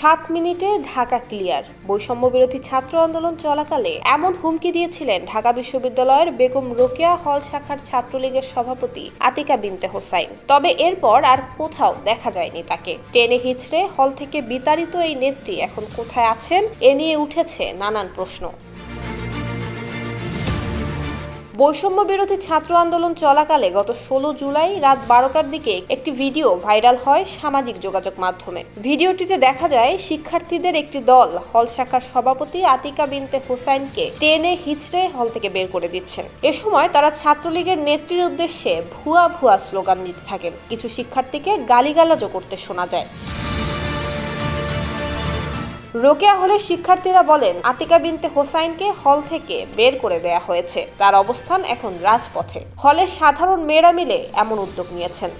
7 মিনিটে ঢাকা ক্লিয়ার। বৈষম্য বিরোধী ছাত্র আন্দোলন চলাকালে এমন হুমকি দিয়েছিলেন ঢাকা বিশ্ববিদ্যালয়ের বেগম রোকেয়া হল শাখার ছাত্রলীগের সভাপতি আতিকা বিনতে হোসাইন। তবে এরপর আর কোথাও দেখা যায়নি তাকে। টেনে হিচড়ে হল থেকে বিতাড়িত এই নেত্রী এখন কোথায় আছেন, এ নিয়ে উঠেছে নানান প্রশ্ন। বৈষম্য বিরোধী ছাত্র আন্দোলন চলাকালে গত 16 জুলাই রাত 12টার দিকে একটি ভিডিও ভাইরাল হয় সামাজিক যোগাযোগ মাধ্যমে। ভিডিওটিতে দেখা যায় শিক্ষার্থীদের একটি দল হল শাখার সভাপতি আতিকা বিনতে হোসাইনকে টেনে হিচড়ে হল থেকে বের করে দিচ্ছেন। এ সময় তারা ছাত্রলীগের নেত্রীর উদ্দেশ্যে ভুয়া ভুয়া স্লোগান দিতে থাকেন। কিছু শিক্ষার্থীকে গালিগালাজও করতে শোনা যায়। রোকেয়া হলের শিক্ষার্থীরা বলেন, আতিকা বিনতে হোসাইনকে হল থেকে বের করে দেয়া হয়েছে। তার অবস্থান এখন রাজপথে। হলের সাধারণ মেয়েরা মিলে এমন উদ্যোগ নিয়েছেন।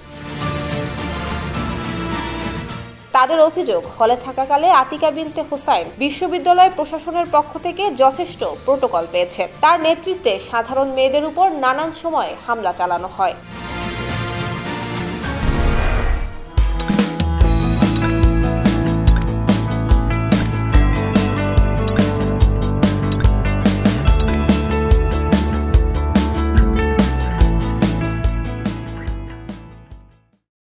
তাদের অভিযোগ, হলে থাকাকালে আতিকা বিনতে হোসাইন বিশ্ববিদ্যালয় প্রশাসনের পক্ষ থেকে যথেষ্ট প্রটোকল পেয়েছেন। তার নেতৃত্বে সাধারণ মেয়েদের উপর নানান সময় হামলা চালানো হয়।